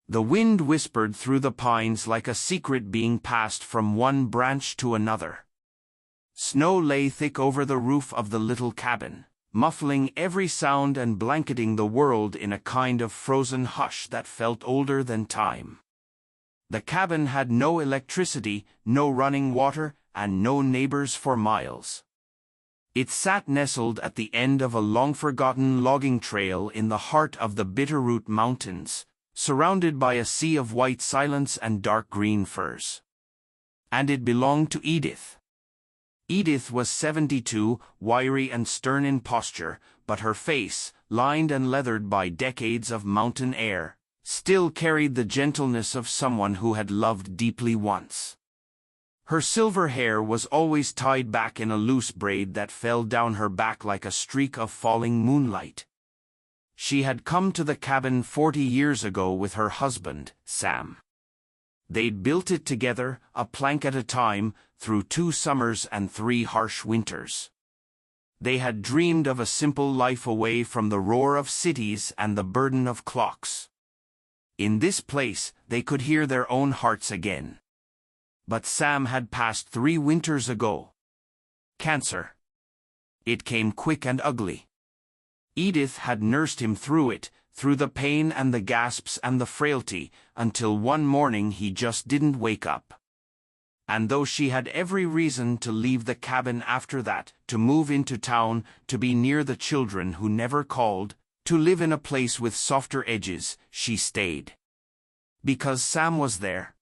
The wind whispered through the pines like a secret being passed from one branch to another. Snow lay thick over the roof of the little cabin, muffling every sound and blanketing the world in a kind of frozen hush that felt older than time. The cabin had no electricity, no running water, and no neighbors for miles. It sat nestled at the end of a long-forgotten logging trail in the heart of the Bitterroot Mountains, surrounded by a sea of white silence and dark green firs. And it belonged to Edith. Edith was 72, wiry and stern in posture, but her face, lined and leathered by decades of mountain air, still carried the gentleness of someone who had loved deeply once. Her silver hair was always tied back in a loose braid that fell down her back like a streak of falling moonlight. She had come to the cabin 40 years ago with her husband, Sam. They'd built it together, a plank at a time, through 2 summers and 3 harsh winters. They had dreamed of a simple life away from the roar of cities and the burden of clocks. In this place, they could hear their own hearts again. But Sam had passed 3 winters ago. Cancer. It came quick and ugly. Edith had nursed him through it, through the pain and the gasps and the frailty, until one morning he just didn't wake up. And though she had every reason to leave the cabin after that, to move into town, to be near the children who never called, to live in a place with softer edges, she stayed. Because Sam was there.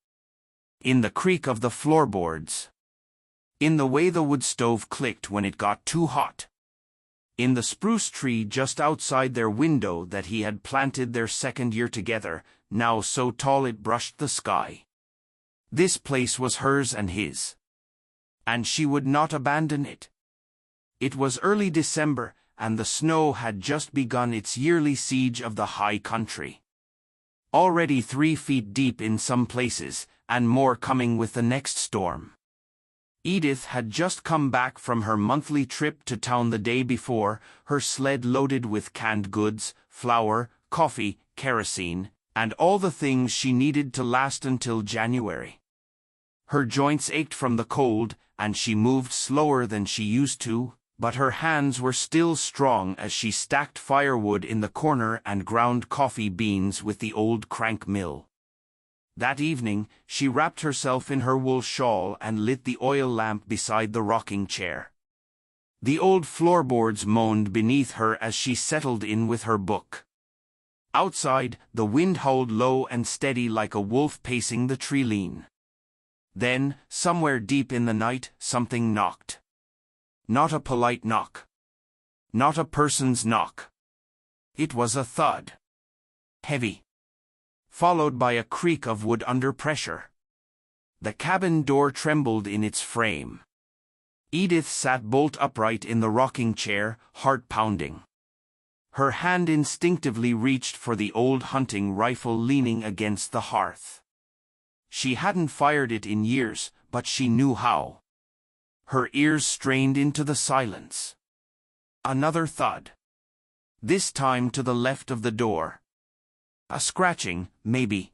In the creak of the floorboards. In the way the wood stove clicked when it got too hot. In the spruce tree just outside their window that he had planted their second year together, now so tall it brushed the sky. This place was hers and his. And she would not abandon it. It was early December, and the snow had just begun its yearly siege of the high country. Already 3 feet deep in some places, and more coming with the next storm. Edith had just come back from her monthly trip to town the day before, her sled loaded with canned goods, flour, coffee, kerosene, and all the things she needed to last until January. Her joints ached from the cold, and she moved slower than she used to, but her hands were still strong as she stacked firewood in the corner and ground coffee beans with the old crank mill. That evening, she wrapped herself in her wool shawl and lit the oil lamp beside the rocking chair. The old floorboards moaned beneath her as she settled in with her book. Outside, the wind howled low and steady like a wolf pacing the tree-line. Then, somewhere deep in the night, something knocked. Not a polite knock. Not a person's knock. It was a thud. Heavy. Followed by a creak of wood under pressure. The cabin door trembled in its frame. Edith sat bolt upright in the rocking chair, heart pounding. Her hand instinctively reached for the old hunting rifle leaning against the hearth. She hadn't fired it in years, but she knew how. Her ears strained into the silence. Another thud. This time to the left of the door. A scratching, maybe.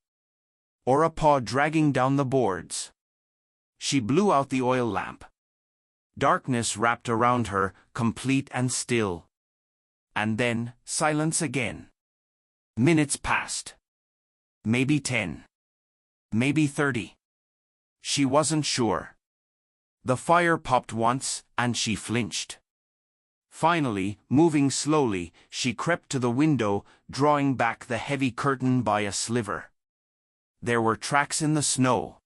Or a paw dragging down the boards. She blew out the oil lamp. Darkness wrapped around her, complete and still. And then, silence again. Minutes passed. Maybe 10. Maybe 30. She wasn't sure. The fire popped once, and she flinched. Finally, moving slowly, she crept to the window, drawing back the heavy curtain by a sliver. There were tracks in the snow.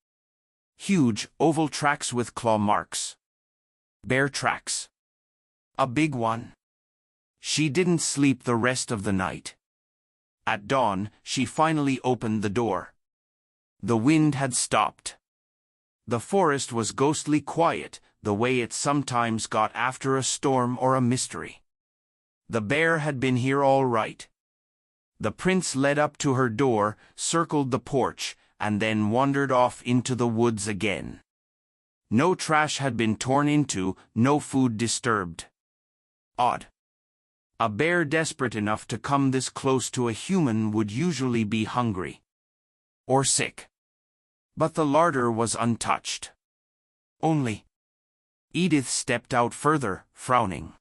Huge, oval tracks with claw marks. Bear tracks. A big one. She didn't sleep the rest of the night. At dawn, she finally opened the door. The wind had stopped. The forest was ghostly quiet, the way it sometimes got after a storm or a mystery. The bear had been here all right. The prints led up to her door, circled the porch, and then wandered off into the woods again. No trash had been torn into, no food disturbed. Odd. A bear desperate enough to come this close to a human would usually be hungry. or sick. But the larder was untouched. Only. Edith stepped out further, frowning.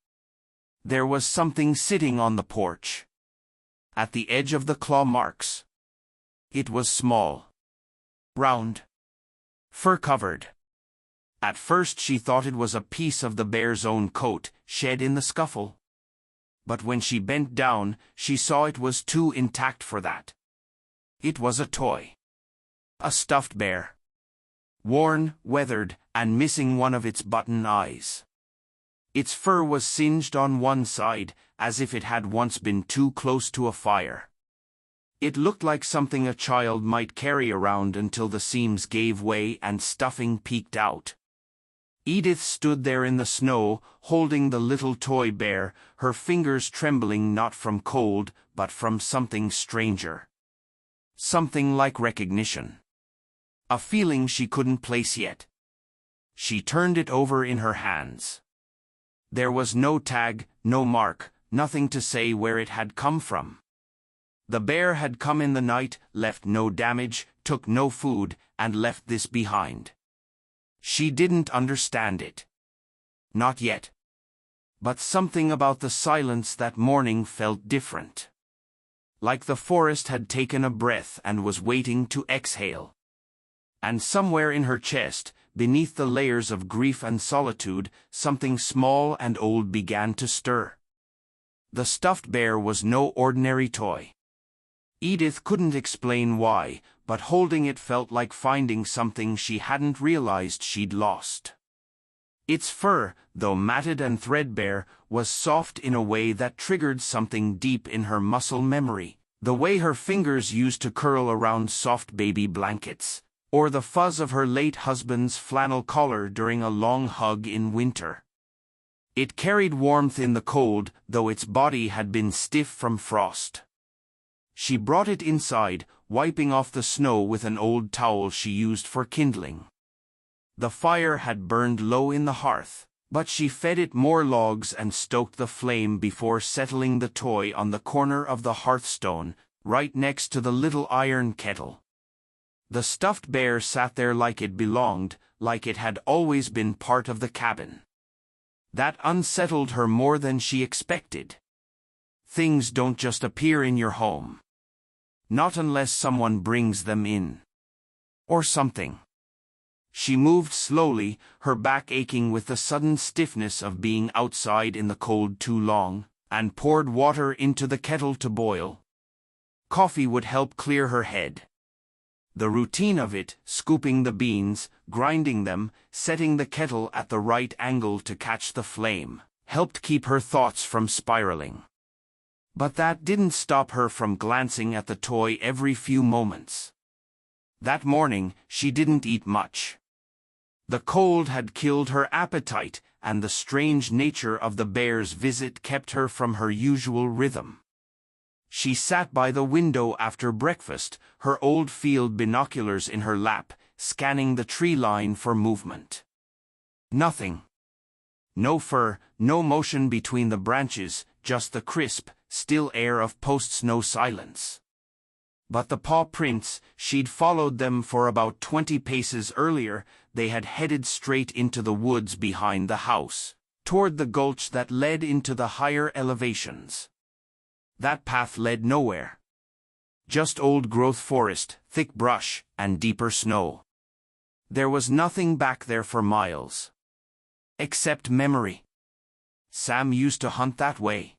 There was something sitting on the porch. At the edge of the claw marks. It was small. Round. Fur-covered. At first she thought it was a piece of the bear's own coat, shed in the scuffle. But when she bent down, she saw it was too intact for that. It was a toy. A stuffed bear. Worn, weathered, and missing one of its button eyes. Its fur was singed on one side, as if it had once been too close to a fire. It looked like something a child might carry around until the seams gave way and stuffing peeked out. Edith stood there in the snow, holding the little toy bear, her fingers trembling not from cold, but from something stranger. Something like recognition. A feeling she couldn't place yet. She turned it over in her hands. There was no tag, no mark, nothing to say where it had come from. The bear had come in the night, left no damage, took no food, and left this behind. She didn't understand it. Not yet. But something about the silence that morning felt different. Like the forest had taken a breath and was waiting to exhale. And somewhere in her chest, beneath the layers of grief and solitude, something small and old began to stir. The stuffed bear was no ordinary toy. Edith couldn't explain why, but holding it felt like finding something she hadn't realized she'd lost. Its fur, though matted and threadbare, was soft in a way that triggered something deep in her muscle memory, the way her fingers used to curl around soft baby blankets, or the fuzz of her late husband's flannel collar during a long hug in winter. It carried warmth in the cold, though its body had been stiff from frost. She brought it inside, wiping off the snow with an old towel she used for kindling. The fire had burned low in the hearth, but she fed it more logs and stoked the flame before settling the toy on the corner of the hearthstone, right next to the little iron kettle. The stuffed bear sat there like it belonged, like it had always been part of the cabin. That unsettled her more than she expected. Things don't just appear in your home. Not unless someone brings them in. Or something. She moved slowly, her back aching with the sudden stiffness of being outside in the cold too long, and poured water into the kettle to boil. Coffee would help clear her head. The routine of it, scooping the beans, grinding them, setting the kettle at the right angle to catch the flame, helped keep her thoughts from spiraling. But that didn't stop her from glancing at the toy every few moments. That morning, she didn't eat much. The cold had killed her appetite, and the strange nature of the bear's visit kept her from her usual rhythm. She sat by the window after breakfast, her old field binoculars in her lap, scanning the tree line for movement. Nothing. No fur, no motion between the branches, just the crisp, still air of post-snow silence. But the paw prints, she'd followed them for about 20 paces earlier, they had headed straight into the woods behind the house, toward the gulch that led into the higher elevations. That path led nowhere. Just old-growth forest, thick brush, and deeper snow. There was nothing back there for miles. Except memory. Sam used to hunt that way.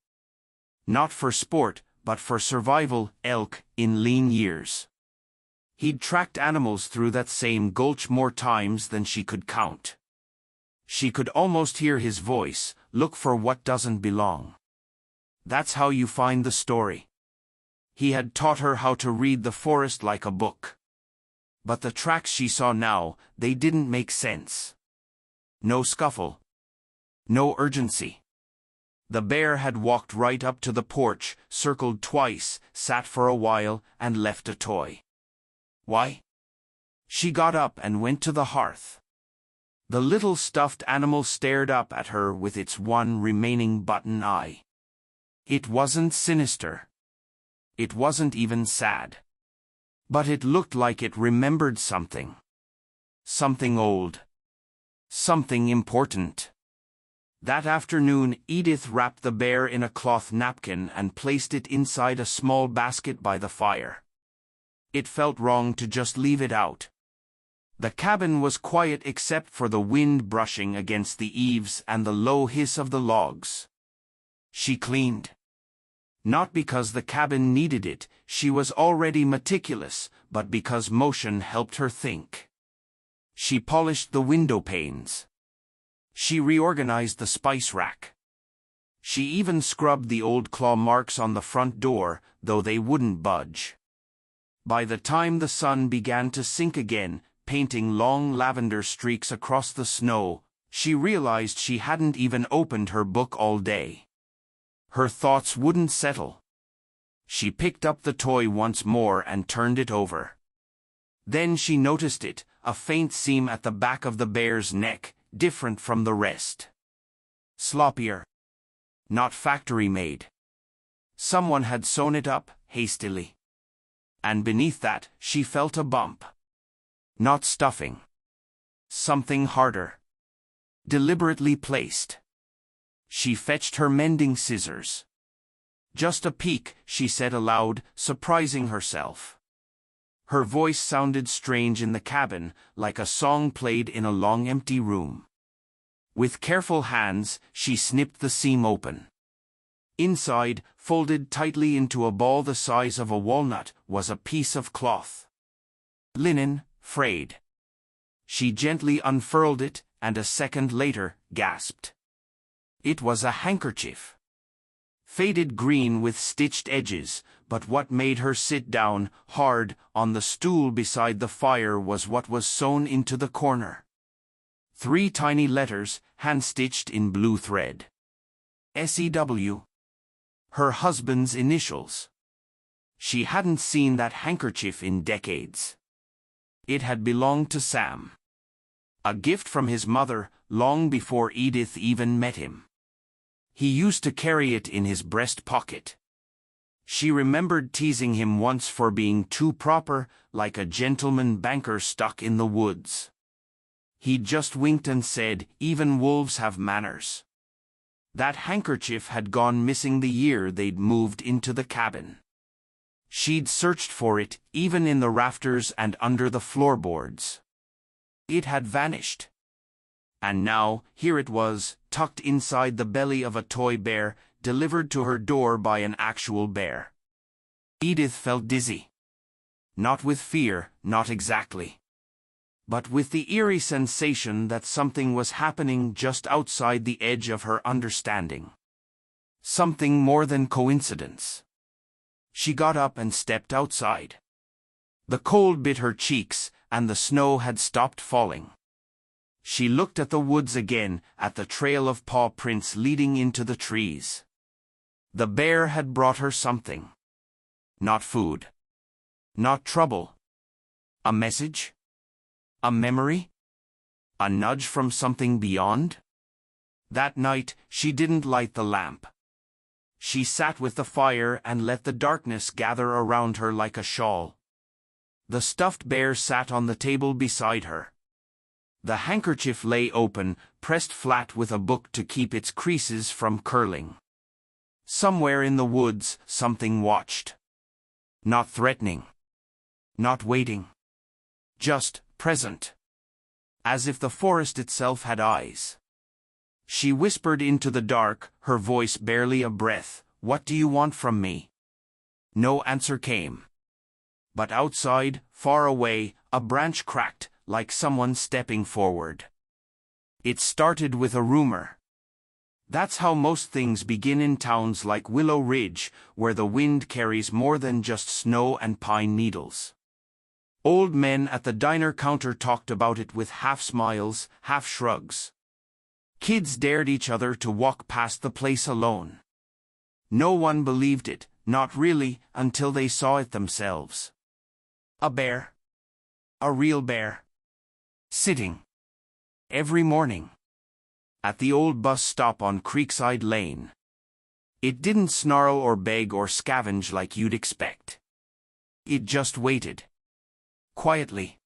Not for sport, but for survival, elk, in lean years. He'd tracked animals through that same gulch more times than she could count. She could almost hear his voice, look for what doesn't belong. That's how you find the story. He had taught her how to read the forest like a book. But the tracks she saw now, they didn't make sense. No scuffle. No urgency. The bear had walked right up to the porch, circled twice, sat for a while, and left a toy. Why? She got up and went to the hearth. The little stuffed animal stared up at her with its one remaining button eye. It wasn't sinister. It wasn't even sad. But it looked like it remembered something. Something old. Something important. That afternoon, Edith wrapped the bear in a cloth napkin and placed it inside a small basket by the fire. It felt wrong to just leave it out. The cabin was quiet except for the wind brushing against the eaves and the low hiss of the logs. She cleaned. Not because the cabin needed it, she was already meticulous, but because motion helped her think. She polished the window panes. She reorganized the spice rack. She even scrubbed the old claw marks on the front door, though they wouldn't budge. By the time the sun began to sink again, painting long lavender streaks across the snow, she realized she hadn't even opened her book all day. Her thoughts wouldn't settle. She picked up the toy once more and turned it over. Then she noticed it, a faint seam at the back of the bear's neck, different from the rest. Sloppier. Not factory-made. Someone had sewn it up, hastily. And beneath that, she felt a bump. Not stuffing. Something harder. Deliberately placed. She fetched her mending scissors. "Just a peek," she said aloud, surprising herself. Her voice sounded strange in the cabin, like a song played in a long empty room. With careful hands, she snipped the seam open. Inside, folded tightly into a ball the size of a walnut, was a piece of cloth. Linen, frayed. She gently unfurled it, and a second later, gasped. It was a handkerchief. Faded green with stitched edges, but what made her sit down, hard, on the stool beside the fire was what was sewn into the corner. 3 tiny letters, hand-stitched in blue thread. SEW. Her husband's initials. She hadn't seen that handkerchief in decades. It had belonged to Sam. A gift from his mother, long before Edith even met him. He used to carry it in his breast pocket. She remembered teasing him once for being too proper, like a gentleman banker stuck in the woods. He just winked and said, "Even wolves have manners." That handkerchief had gone missing the year they'd moved into the cabin. She'd searched for it, even in the rafters and under the floorboards. It had vanished. And now, here it was, tucked inside the belly of a toy bear, delivered to her door by an actual bear. Edith felt dizzy. Not with fear, not exactly. But with the eerie sensation that something was happening just outside the edge of her understanding. Something more than coincidence. She got up and stepped outside. The cold bit her cheeks, and the snow had stopped falling. She looked at the woods again, at the trail of paw prints leading into the trees. The bear had brought her something. Not food. Not trouble. A message? A memory? A nudge from something beyond? That night, she didn't light the lamp. She sat with the fire and let the darkness gather around her like a shawl. The stuffed bear sat on the table beside her. The handkerchief lay open, pressed flat with a book to keep its creases from curling. Somewhere in the woods, something watched. Not threatening. Not waiting. Just present. As if the forest itself had eyes. She whispered into the dark, her voice barely a breath, "What do you want from me?" No answer came. But outside, far away, a branch cracked, like someone stepping forward. It started with a rumor. That's how most things begin in towns like Willow Ridge, where the wind carries more than just snow and pine needles. Old men at the diner counter talked about it with half smiles, half shrugs. Kids dared each other to walk past the place alone. No one believed it, not really, until they saw it themselves. A bear. A real bear. Sitting. Every morning. At the old bus stop on Creekside Lane. It didn't snarl or beg or scavenge like you'd expect. It just waited. quietly,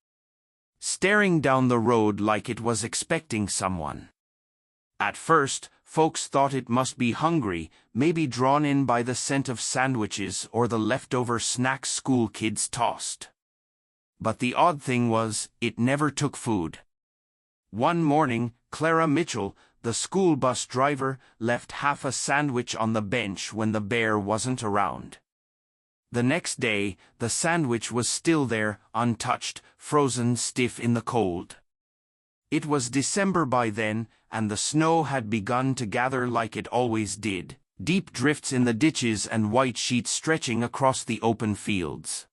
staring down the road like it was expecting someone. At first, folks thought it must be hungry, maybe drawn in by the scent of sandwiches or the leftover snacks school kids tossed. But the odd thing was, it never took food. One morning, Clara Mitchell, the school bus driver, left half a sandwich on the bench when the bear wasn't around. The next day, the sandwich was still there, untouched, frozen stiff in the cold. It was December by then, and the snow had begun to gather like it always did, deep drifts in the ditches and white sheets stretching across the open fields.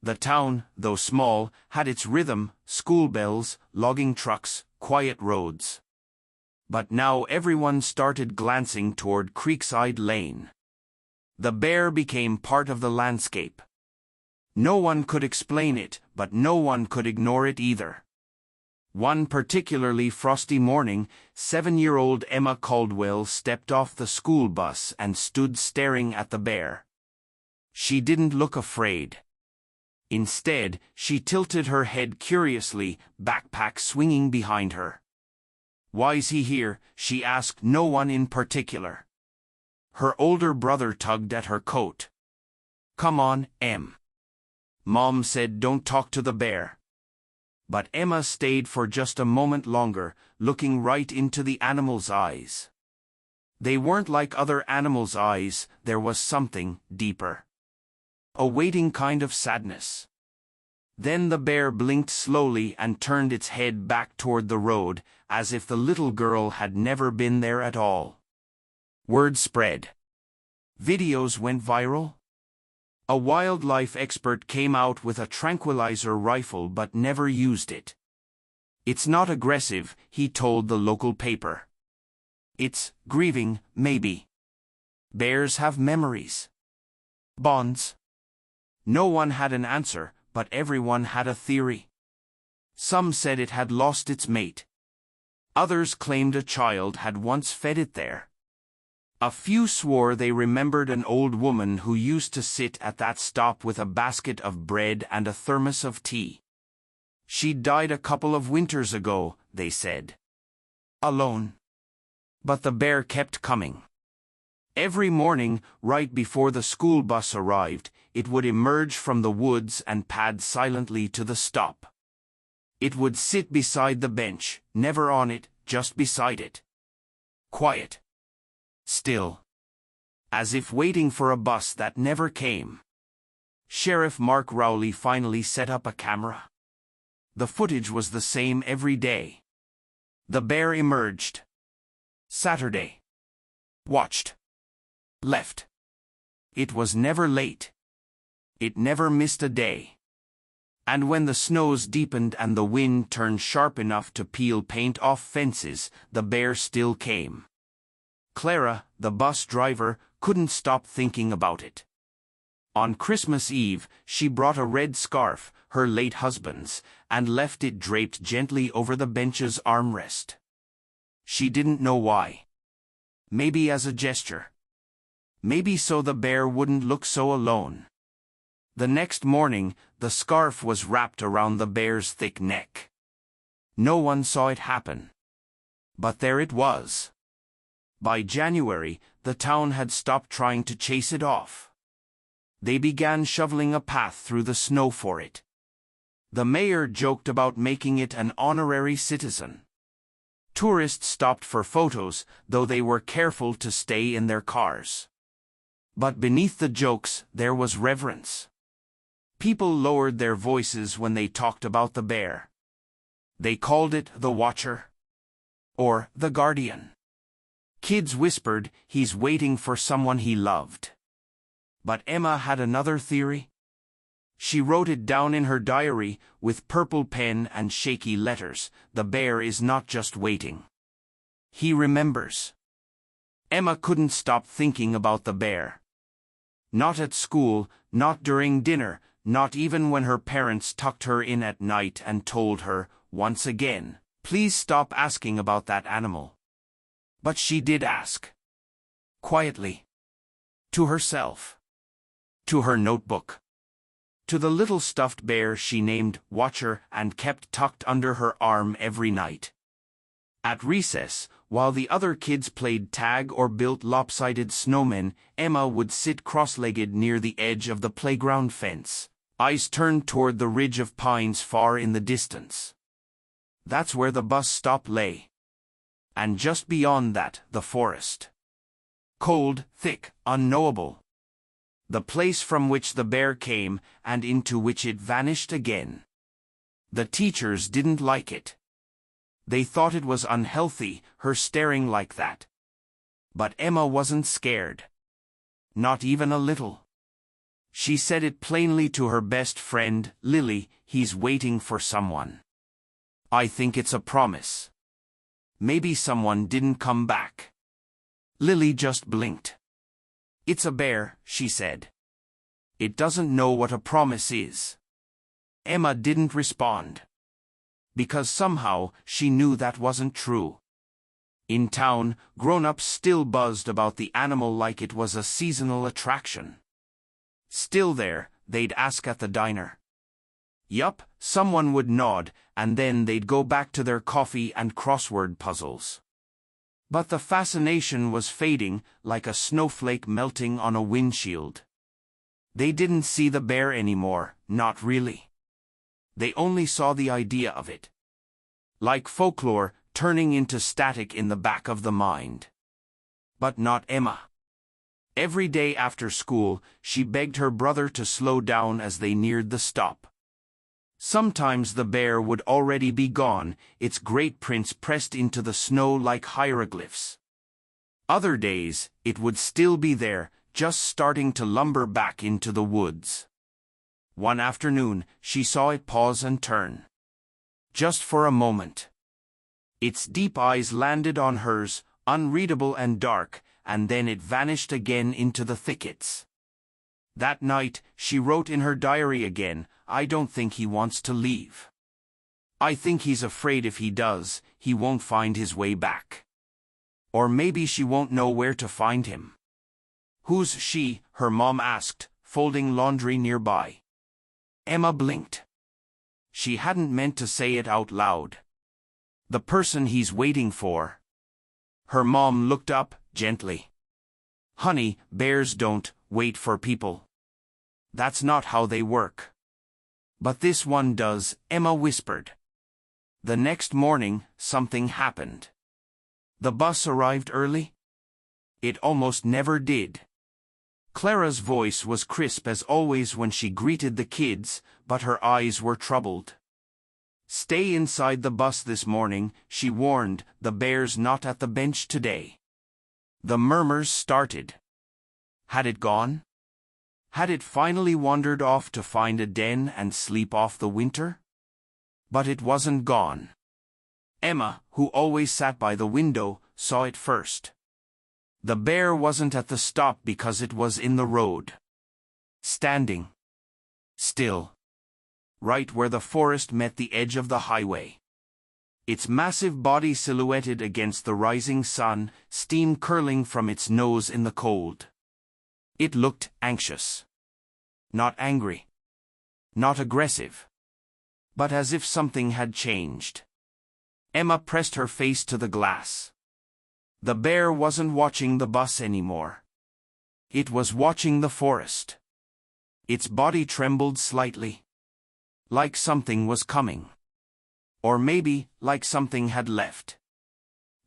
The town, though small, had its rhythm: school bells, logging trucks, quiet roads. But now everyone started glancing toward Creekside Lane. The bear became part of the landscape. No one could explain it, but no one could ignore it either. One particularly frosty morning, 7-year-old Emma Caldwell stepped off the school bus and stood staring at the bear. She didn't look afraid. Instead, she tilted her head curiously, backpack swinging behind her. "Why's he here?" she asked no one in particular. Her older brother tugged at her coat. "Come on, Em. Mom said don't talk to the bear." But Emma stayed for just a moment longer, looking right into the animal's eyes. They weren't like other animals' eyes, there was something deeper. A waiting kind of sadness. Then the bear blinked slowly and turned its head back toward the road, as if the little girl had never been there at all. Word spread. Videos went viral. A wildlife expert came out with a tranquilizer rifle but never used it. "It's not aggressive," he told the local paper. "It's grieving, maybe. Bears have memories. Bonds." No one had an answer, but everyone had a theory. Some said it had lost its mate. Others claimed a child had once fed it there. A few swore they remembered an old woman who used to sit at that stop with a basket of bread and a thermos of tea. "She died a couple of winters ago," they said. "Alone." But the bear kept coming. Every morning, right before the school bus arrived, it would emerge from the woods and pad silently to the stop. It would sit beside the bench, never on it, just beside it. Quiet. Still. As if waiting for a bus that never came. Sheriff Mark Rowley finally set up a camera. The footage was the same every day. The bear emerged. Saturday. Watched. Left. It was never late. It never missed a day. And when the snows deepened and the wind turned sharp enough to peel paint off fences, the bear still came. Clara, the bus driver, couldn't stop thinking about it. On Christmas Eve, she brought a red scarf, her late husband's, and left it draped gently over the bench's armrest. She didn't know why. Maybe as a gesture. Maybe so the bear wouldn't look so alone. The next morning, the scarf was wrapped around the bear's thick neck. No one saw it happen. But there it was. By January, the town had stopped trying to chase it off. They began shoveling a path through the snow for it. The mayor joked about making it an honorary citizen. Tourists stopped for photos, though they were careful to stay in their cars. But beneath the jokes, there was reverence. People lowered their voices when they talked about the bear. They called it the Watcher. Or the Guardian. Kids whispered, "He's waiting for someone he loved." But Emma had another theory. She wrote it down in her diary, with purple pen and shaky letters. The bear is not just waiting. He remembers. Emma couldn't stop thinking about the bear. Not at school, not during dinner, not even when her parents tucked her in at night and told her, once again, "Please stop asking about that animal." But she did ask. Quietly. To herself. To her notebook. To the little stuffed bear she named Watcher and kept tucked under her arm every night. At recess, while the other kids played tag or built lopsided snowmen, Emma would sit cross-legged near the edge of the playground fence, eyes turned toward the ridge of pines far in the distance. That's where the bus stop lay. And just beyond that, the forest. Cold, thick, unknowable. The place from which the bear came, and into which it vanished again. The teachers didn't like it. They thought it was unhealthy, her staring like that. But Emma wasn't scared. Not even a little. She said it plainly to her best friend, Lily, "He's waiting for someone. I think it's a promise. Maybe someone didn't come back." Lily just blinked. "It's a bear," she said. "It doesn't know what a promise is." Emma didn't respond. Because somehow, she knew that wasn't true. In town, grown-ups still buzzed about the animal like it was a seasonal attraction. Still there, they'd ask at the diner. Yup, someone would nod, and then they'd go back to their coffee and crossword puzzles. But the fascination was fading, like a snowflake melting on a windshield. They didn't see the bear anymore, not really. They only saw the idea of it. Like folklore, turning into static in the back of the mind. But not Emma. Every day after school, she begged her brother to slow down as they neared the stop. Sometimes the bear would already be gone, its great prints pressed into the snow like hieroglyphs. Other days, it would still be there, just starting to lumber back into the woods. One afternoon, she saw it pause and turn. Just for a moment. Its deep eyes landed on hers, unreadable and dark, and then it vanished again into the thickets. That night, she wrote in her diary again, "I don't think he wants to leave. I think he's afraid if he does, he won't find his way back. Or maybe she won't know where to find him." "Who's she?" her mom asked, folding laundry nearby. Emma blinked. She hadn't meant to say it out loud. "The person he's waiting for." Her mom looked up, gently. "Honey, bears don't wait for people. That's not how they work." "But this one does," Emma whispered. The next morning, something happened. The bus arrived early. It almost never did. Clara's voice was crisp as always when she greeted the kids, but her eyes were troubled. "Stay inside the bus this morning," she warned, "the bear's not at the bench today." The murmurs started. Had it gone? Had it finally wandered off to find a den and sleep off the winter? But it wasn't gone. Emma, who always sat by the window, saw it first. The bear wasn't at the stop because it was in the road. Standing. Still. Right where the forest met the edge of the highway. Its massive body silhouetted against the rising sun, steam curling from its nose in the cold. It looked anxious. Not angry. Not aggressive. But as if something had changed. Emma pressed her face to the glass. The bear wasn't watching the bus anymore. It was watching the forest. Its body trembled slightly. Like something was coming. Or maybe, like something had left.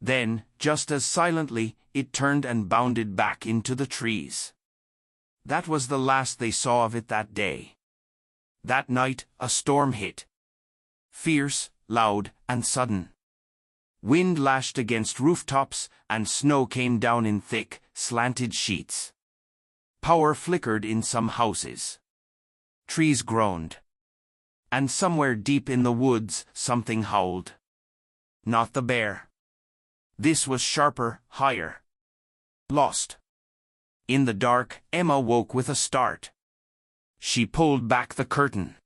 Then, just as silently, it turned and bounded back into the trees. That was the last they saw of it that day. That night, a storm hit. Fierce, loud, and sudden. Wind lashed against rooftops, and snow came down in thick, slanted sheets. Power flickered in some houses. Trees groaned. And somewhere deep in the woods, something howled. Not the bear. This was sharper, higher. Lost. In the dark, Emma woke with a start. She pulled back the curtain.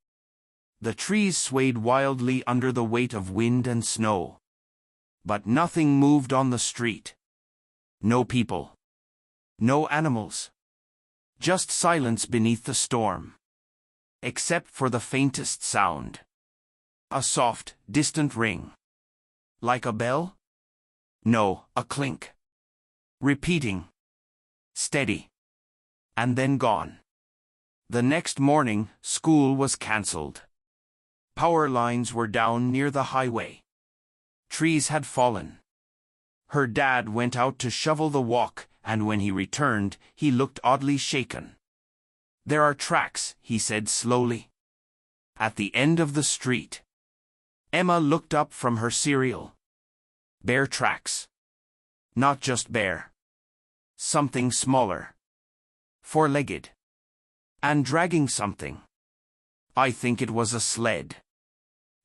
The trees swayed wildly under the weight of wind and snow. But nothing moved on the street. No people. No animals. Just silence beneath the storm. except for the faintest sound. A soft, distant ring. Like a bell? No, a clink. Repeating. Steady. And then gone. The next morning, school was cancelled. Power lines were down near the highway. Trees had fallen. Her dad went out to shovel the walk, and when he returned, he looked oddly shaken. "There are tracks," he said slowly. "At the end of the street." Emma looked up from her cereal. Bear tracks. Not just bear. Something smaller. Four-legged. And dragging something. I think it was a sled.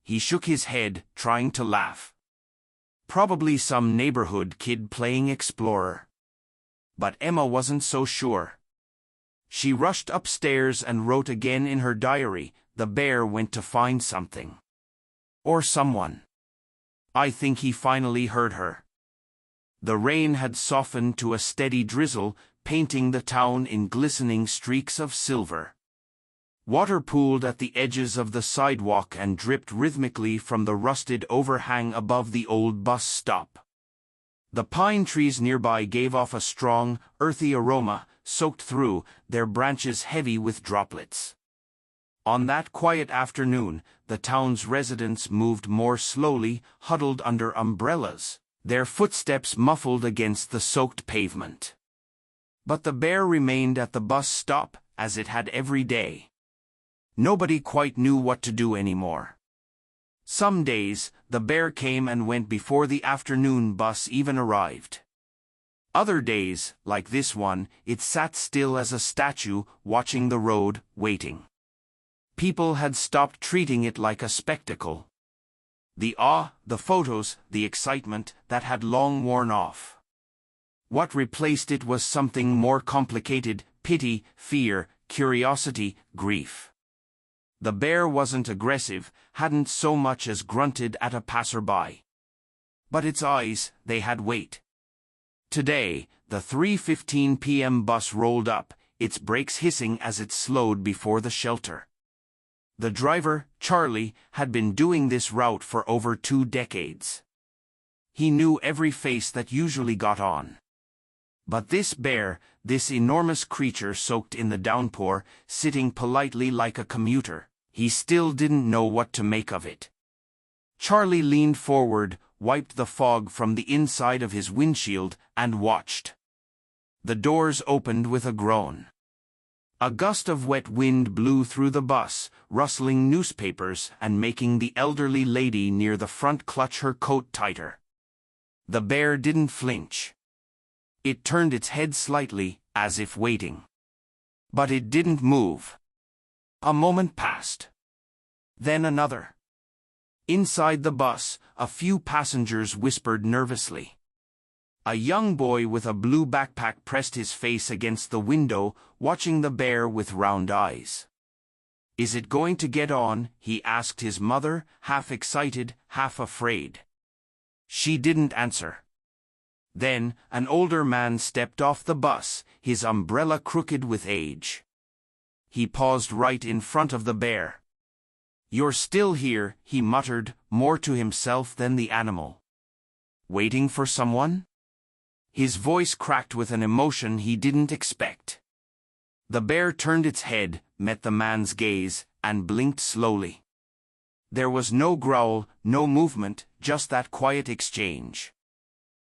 He shook his head, trying to laugh. Probably some neighborhood kid playing explorer. But Emma wasn't so sure. She rushed upstairs and wrote again in her diary, "The bear went to find something. Or someone." I think he finally heard her. The rain had softened to a steady drizzle, painting the town in glistening streaks of silver. Water pooled at the edges of the sidewalk and dripped rhythmically from the rusted overhang above the old bus stop. The pine trees nearby gave off a strong, earthy aroma, soaked through, their branches heavy with droplets. On that quiet afternoon, the town's residents moved more slowly, huddled under umbrellas, their footsteps muffled against the soaked pavement. But the bear remained at the bus stop, as it had every day. Nobody quite knew what to do anymore. Some days, the bear came and went before the afternoon bus even arrived. Other days, like this one, it sat still as a statue, watching the road, waiting. People had stopped treating it like a spectacle. The awe, the photos, the excitement, that had long worn off. What replaced it was something more complicated: pity, fear, curiosity, grief. The bear wasn't aggressive, hadn't so much as grunted at a passerby. But its eyes, they had weight. Today, the 3:15 p.m. bus rolled up, its brakes hissing as it slowed before the shelter. The driver, Charlie, had been doing this route for over 2 decades. He knew every face that usually got on. But this bear, this enormous creature soaked in the downpour, sitting politely like a commuter, he still didn't know what to make of it. Charlie leaned forward, wiped the fog from the inside of his windshield, and watched. The doors opened with a groan. A gust of wet wind blew through the bus, rustling newspapers and making the elderly lady near the front clutch her coat tighter. The bear didn't flinch. It turned its head slightly, as if waiting. But it didn't move. A moment passed. Then another. Inside the bus, a few passengers whispered nervously. A young boy with a blue backpack pressed his face against the window, watching the bear with round eyes. "Is it going to get on?" he asked his mother, half excited, half afraid. She didn't answer. Then, an older man stepped off the bus, his umbrella crooked with age. He paused right in front of the bear. "You're still here," he muttered, more to himself than the animal. "Waiting for someone?" His voice cracked with an emotion he didn't expect. The bear turned its head, met the man's gaze, and blinked slowly. There was no growl, no movement, just that quiet exchange.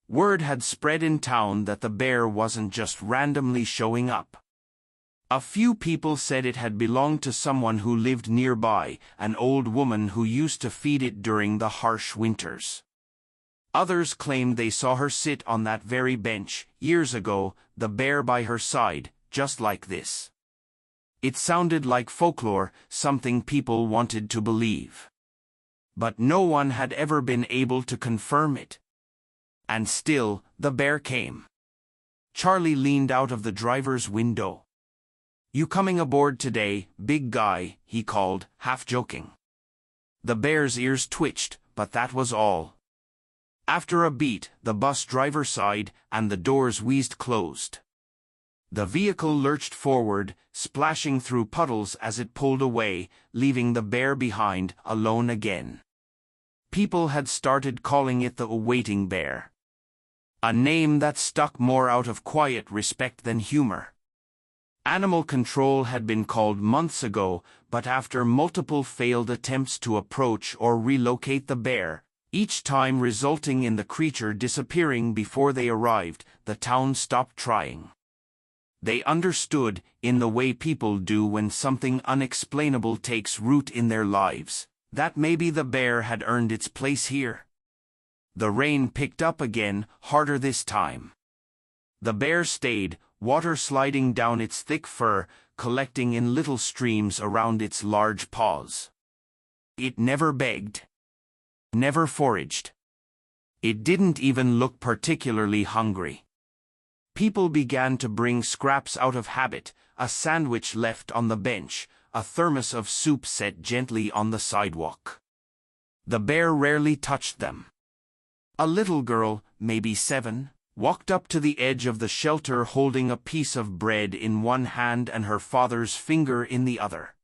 Word had spread in town that the bear wasn't just randomly showing up. A few people said it had belonged to someone who lived nearby, an old woman who used to feed it during the harsh winters. Others claimed they saw her sit on that very bench, years ago, the bear by her side, just like this. It sounded like folklore, something people wanted to believe. But no one had ever been able to confirm it. And still, the bear came. Charlie leaned out of the driver's window. "You coming aboard today, big guy?" he called, half joking. The bear's ears twitched, but that was all. After a beat, the bus driver sighed, and the doors wheezed closed. The vehicle lurched forward, splashing through puddles as it pulled away, leaving the bear behind, alone again. People had started calling it the waiting bear. A name that stuck more out of quiet respect than humor. Animal control had been called months ago, but after multiple failed attempts to approach or relocate the bear, each time resulting in the creature disappearing before they arrived, the town stopped trying. They understood, in the way people do when something unexplainable takes root in their lives, that maybe the bear had earned its place here. The rain picked up again, harder this time. The bear stayed, water sliding down its thick fur, collecting in little streams around its large paws. It never begged. Never foraged. It didn't even look particularly hungry. People began to bring scraps out of habit, a sandwich left on the bench, a thermos of soup set gently on the sidewalk. The bear rarely touched them. A little girl, maybe 7, walked up to the edge of the shelter holding a piece of bread in one hand and her father's finger in the other.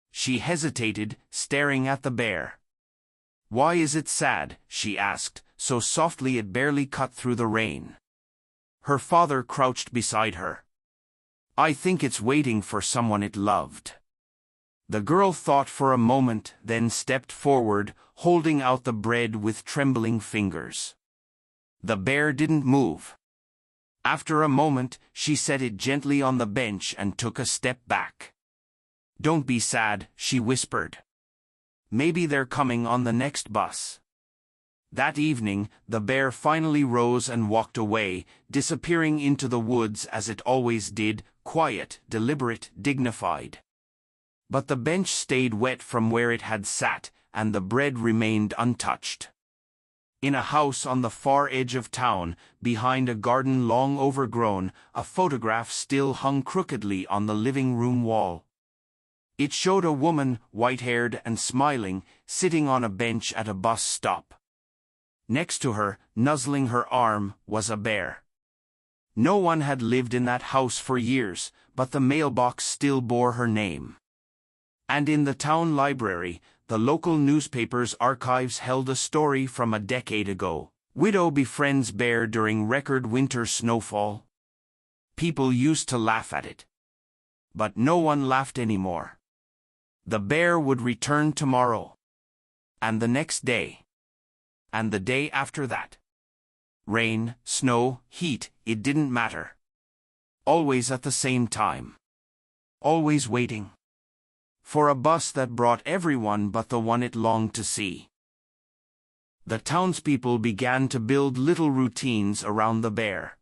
She hesitated, staring at the bear. "Why is it sad?" she asked, so softly it barely cut through the rain. Her father crouched beside her. "I think it's waiting for someone it loved." The girl thought for a moment, then stepped forward, holding out the bread with trembling fingers. The bear didn't move. After a moment, she set it gently on the bench and took a step back. "Don't be sad," she whispered. "Maybe they're coming on the next bus." That evening, the bear finally rose and walked away, disappearing into the woods as it always did, quiet, deliberate, dignified. But the bench stayed wet from where it had sat, and the bread remained untouched. In a house on the far edge of town, behind a garden long overgrown, a photograph still hung crookedly on the living room wall. It showed a woman, white-haired and smiling, sitting on a bench at a bus stop. Next to her, nuzzling her arm, was a bear. No one had lived in that house for years, but the mailbox still bore her name. And in the town library, the local newspaper's archives held a story from a decade ago. "Widow befriends bear during record winter snowfall." People used to laugh at it. But no one laughed anymore. The bear would return tomorrow. And the next day. And the day after that. Rain, snow, heat, it didn't matter. Always at the same time. Always waiting. For a bus that brought everyone but the one it longed to see. The townspeople began to build little routines around the bear.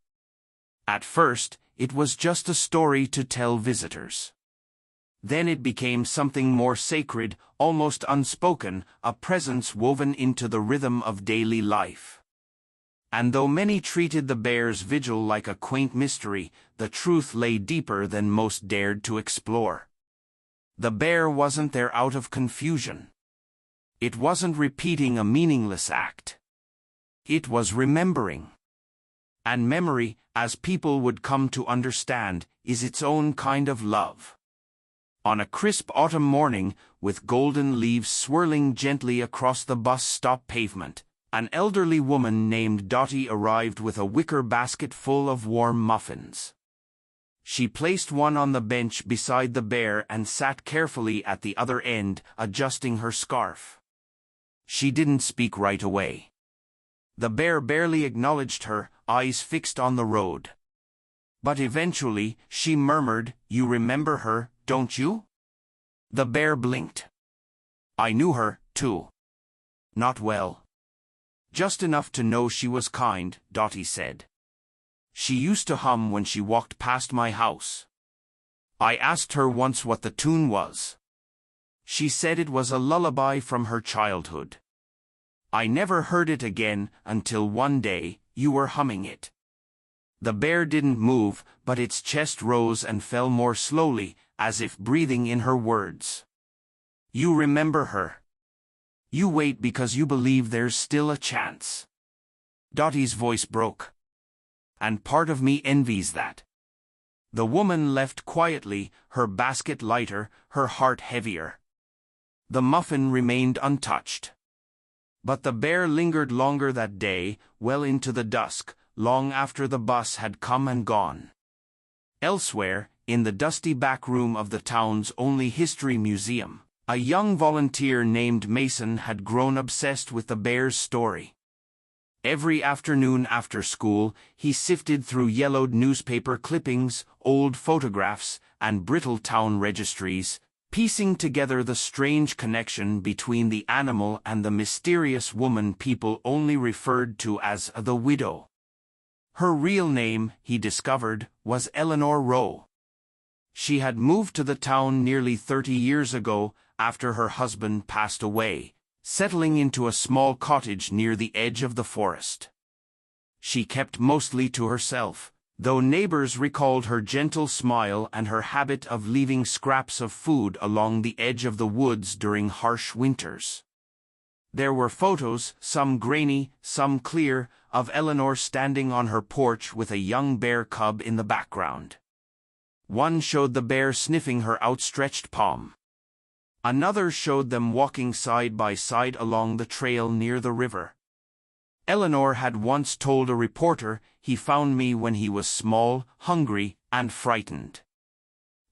At first, it was just a story to tell visitors. Then it became something more sacred, almost unspoken, a presence woven into the rhythm of daily life. And though many treated the bear's vigil like a quaint mystery, the truth lay deeper than most dared to explore. The bear wasn't there out of confusion. It wasn't repeating a meaningless act. It was remembering. And memory, as people would come to understand, is its own kind of love. On a crisp autumn morning, with golden leaves swirling gently across the bus stop pavement, an elderly woman named Dottie arrived with a wicker basket full of warm muffins. She placed one on the bench beside the bear and sat carefully at the other end, adjusting her scarf. She didn't speak right away. The bear barely acknowledged her, eyes fixed on the road. But eventually, she murmured, "You remember her, don't you?" The bear blinked. "I knew her, too. Not well. Just enough to know she was kind," Dottie said. "She used to hum when she walked past my house. I asked her once what the tune was. She said it was a lullaby from her childhood. I never heard it again until one day, you were humming it." The bear didn't move, but its chest rose and fell more slowly, as if breathing in her words. "You remember her. You wait because you believe there's still a chance." Dottie's voice broke. "And part of me envies that. The woman left quietly, her basket lighter, her heart heavier. The muffin remained untouched. But the bear lingered longer that day, well into the dusk, long after the bus had come and gone. Elsewhere, in the dusty back room of the town's only history museum, a young volunteer named Mason had grown obsessed with the bear's story. Every afternoon after school, he sifted through yellowed newspaper clippings, old photographs, and brittle town registries, piecing together the strange connection between the animal and the mysterious woman people only referred to as the widow. Her real name, he discovered, was Eleanor Rowe. She had moved to the town nearly 30 years ago after her husband passed away, settling into a small cottage near the edge of the forest. She kept mostly to herself, though neighbors recalled her gentle smile and her habit of leaving scraps of food along the edge of the woods during harsh winters. There were photos, some grainy, some clear, of Eleanor standing on her porch with a young bear cub in the background. One showed the bear sniffing her outstretched palm. Another showed them walking side by side along the trail near the river. Eleanor had once told a reporter, "He found me when he was small, hungry, and frightened.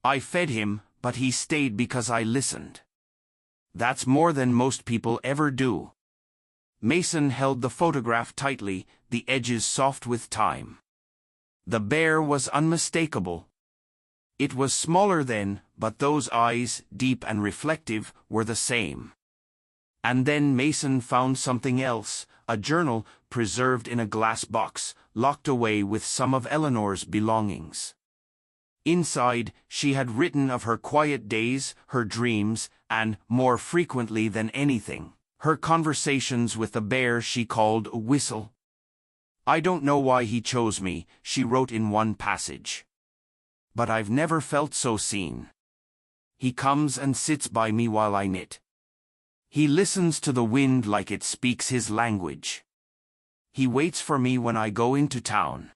I fed him, but he stayed because I listened." That's more than most people ever do. Mason held the photograph tightly, the edges soft with time. The bear was unmistakable. It was smaller then, but those eyes, deep and reflective, were the same. And then Mason found something else, a journal preserved in a glass box, locked away with some of Eleanor's belongings. Inside, she had written of her quiet days, her dreams, and, more frequently than anything, her conversations with the bear she called Whistle. "I don't know why he chose me," she wrote in one passage. "But I've never felt so seen. He comes and sits by me while I knit. He listens to the wind like it speaks his language. He waits for me when I go into town.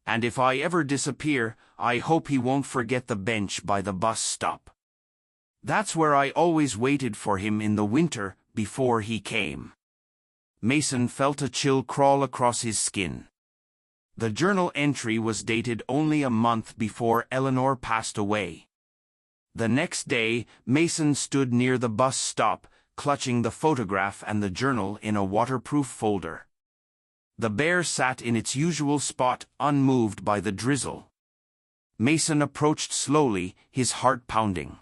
And if I ever disappear, I hope he won't forget the bench by the bus stop. That's where I always waited for him in the winter, before he came." Mason felt a chill crawl across his skin. The journal entry was dated only a month before Eleanor passed away. The next day, Mason stood near the bus stop, clutching the photograph and the journal in a waterproof folder. The bear sat in its usual spot, unmoved by the drizzle. Mason approached slowly, his heart pounding.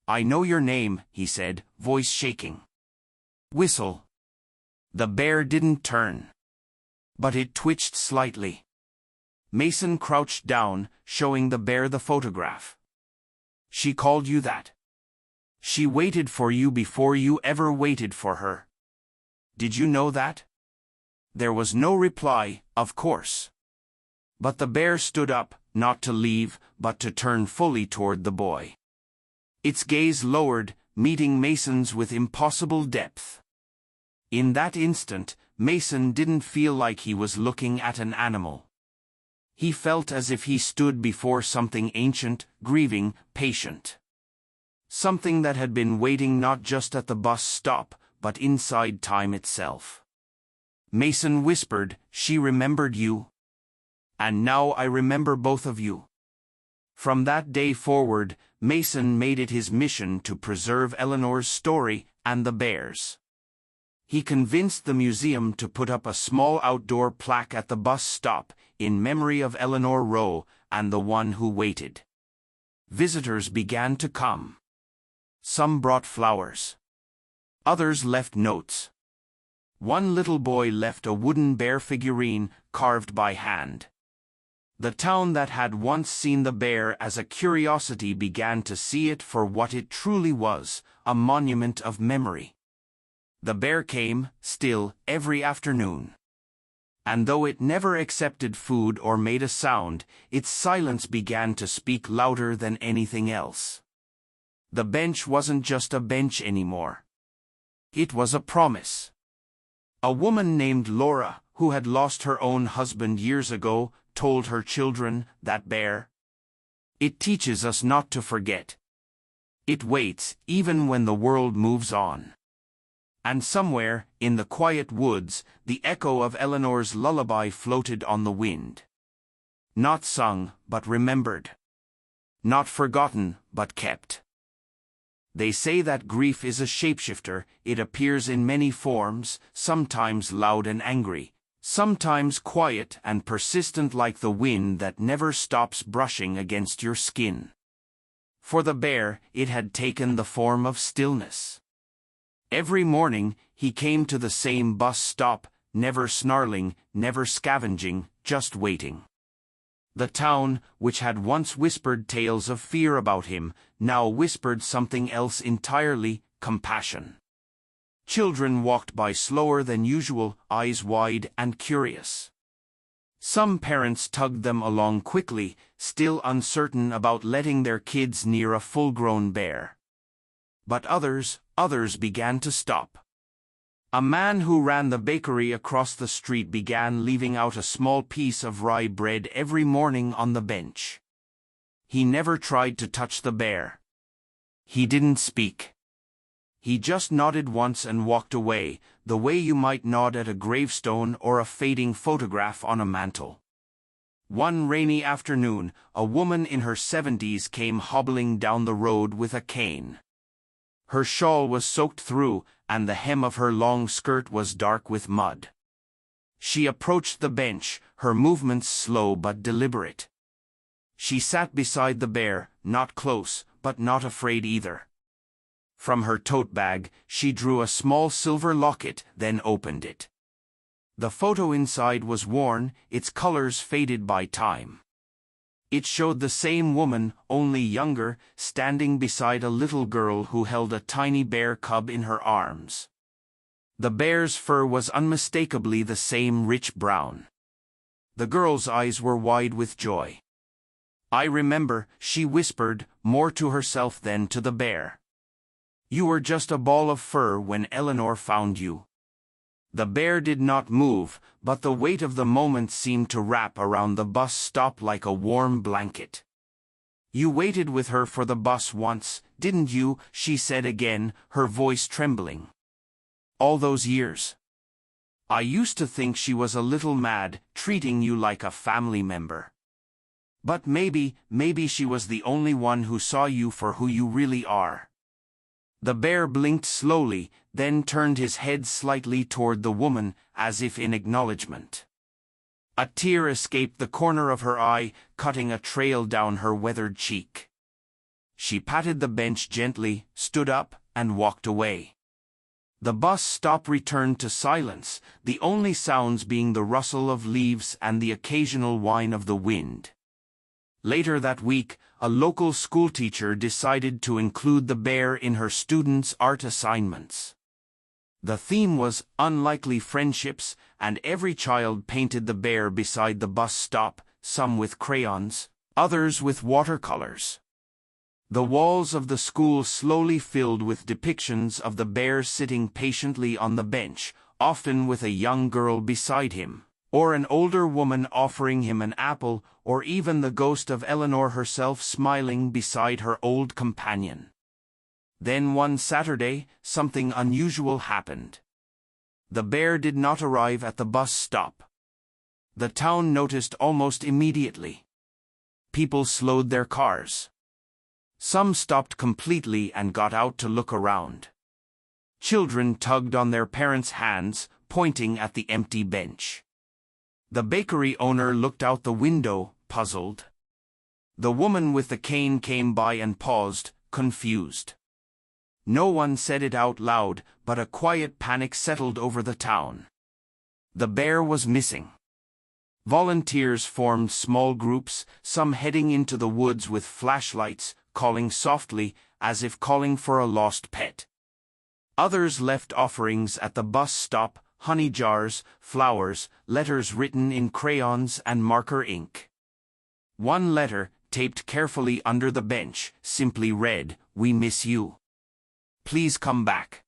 "I know your name," he said, voice shaking. "Whistle." The bear didn't turn. But it twitched slightly. Mason crouched down, showing the bear the photograph. "She called you that. She waited for you before you ever waited for her. Did you know that?" There was no reply, of course. But the bear stood up, not to leave, but to turn fully toward the boy. Its gaze lowered, meeting Mason's with impossible depth. In that instant, Mason didn't feel like he was looking at an animal. He felt as if he stood before something ancient, grieving, patient. Something that had been waiting not just at the bus stop, but inside time itself. Mason whispered, "She remembered you. And now I remember both of you." From that day forward, Mason made it his mission to preserve Eleanor's story and the bear's. He convinced the museum to put up a small outdoor plaque at the bus stop, in memory of Eleanor Rowe and the one who waited. Visitors began to come. Some brought flowers. Others left notes. One little boy left a wooden bear figurine, carved by hand. The town that had once seen the bear as a curiosity began to see it for what it truly was, a monument of memory. The bear came, still, every afternoon. And though it never accepted food or made a sound, its silence began to speak louder than anything else. The bench wasn't just a bench anymore. It was a promise. A woman named Laura, who had lost her own husband years ago, told her children, "That bear, It teaches us not to forget. It waits, even when the world moves on. And somewhere, in the quiet woods, the echo of Eleanor's lullaby floated on the wind. Not sung, but remembered. Not forgotten, but kept. They say that grief is a shapeshifter. It appears in many forms, sometimes loud and angry, sometimes quiet and persistent like the wind that never stops brushing against your skin. For the bear, it had taken the form of stillness. Every morning, he came to the same bus stop, never snarling, never scavenging, just waiting. The town, which had once whispered tales of fear about him, now whispered something else entirely: compassion. Children walked by slower than usual, eyes wide and curious. Some parents tugged them along quickly, still uncertain about letting their kids near a full-grown bear. But others began to stop. A man who ran the bakery across the street began leaving out a small piece of rye bread every morning on the bench. He never tried to touch the bear. He didn't speak. He just nodded once and walked away, the way you might nod at a gravestone or a fading photograph on a mantel. One rainy afternoon, a woman in her 70s came hobbling down the road with a cane. Her shawl was soaked through, and the hem of her long skirt was dark with mud. She approached the bench, her movements slow but deliberate. She sat beside the bear, not close, but not afraid either. From her tote bag, she drew a small silver locket, then opened it. The photo inside was worn, its colors faded by time. It showed the same woman, only younger, standing beside a little girl who held a tiny bear cub in her arms. The bear's fur was unmistakably the same rich brown. The girl's eyes were wide with joy. "I remember," she whispered, more to herself than to the bear. "You were just a ball of fur when Eleanor found you." The bear did not move, but the weight of the moment seemed to wrap around the bus stop like a warm blanket. "You waited with her for the bus once, didn't you?" she said again, her voice trembling. "All those years. I used to think she was a little mad, treating you like a family member. But maybe she was the only one who saw you for who you really are." The bear blinked slowly, then turned his head slightly toward the woman, as if in acknowledgement. A tear escaped the corner of her eye, cutting a trail down her weathered cheek. She patted the bench gently, stood up, and walked away. The bus stop returned to silence, the only sounds being the rustle of leaves and the occasional whine of the wind. Later that week, a local schoolteacher decided to include the bear in her students' art assignments. The theme was unlikely friendships, and every child painted the bear beside the bus stop, some with crayons, others with watercolors. The walls of the school slowly filled with depictions of the bear sitting patiently on the bench, often with a young girl beside him, or an older woman offering him an apple, or even the ghost of Eleanor herself smiling beside her old companion. Then one Saturday, something unusual happened. The bear did not arrive at the bus stop. The town noticed almost immediately. People slowed their cars. Some stopped completely and got out to look around. Children tugged on their parents' hands, pointing at the empty bench. The bakery owner looked out the window, puzzled. The woman with the cane came by and paused, confused. No one said it out loud, but a quiet panic settled over the town. The bear was missing. Volunteers formed small groups, some heading into the woods with flashlights, calling softly, as if calling for a lost pet. Others left offerings at the bus stop, honey jars, flowers, letters written in crayons and marker ink. One letter, taped carefully under the bench, simply read, "We miss you. Please come back."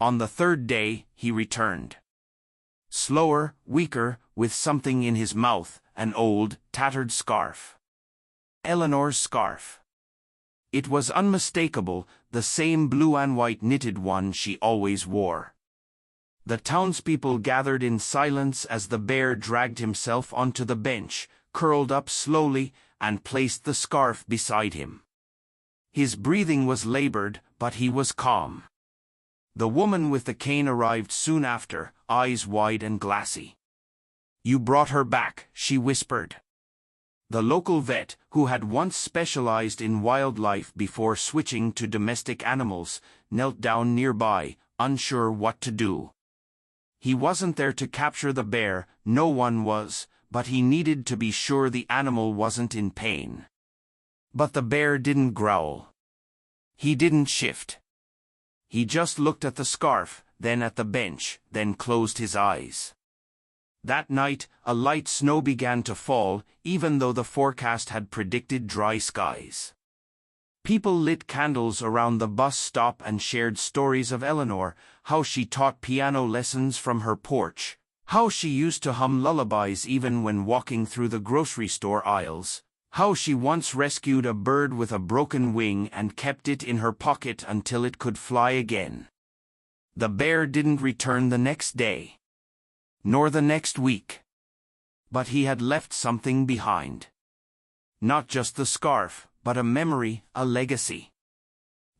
On the third day, he returned. Slower, weaker, with something in his mouth, an old, tattered scarf. Eleanor's scarf. It was unmistakable, the same blue and white knitted one she always wore. The townspeople gathered in silence as the bear dragged himself onto the bench, curled up slowly, and placed the scarf beside him. His breathing was labored, but he was calm. The woman with the cane arrived soon after, eyes wide and glassy. "You brought her back," she whispered. The local vet, who had once specialized in wildlife before switching to domestic animals, knelt down nearby, unsure what to do. He wasn't there to capture the bear, no one was, but he needed to be sure the animal wasn't in pain. But the bear didn't growl. He didn't shift. He just looked at the scarf, then at the bench, then closed his eyes. That night, a light snow began to fall, even though the forecast had predicted dry skies. People lit candles around the bus stop and shared stories of Eleanor, how she taught piano lessons from her porch, how she used to hum lullabies even when walking through the grocery store aisles, how she once rescued a bird with a broken wing and kept it in her pocket until it could fly again. The bear didn't return the next day, nor the next week. But he had left something behind. Not just the scarf, but a memory, a legacy.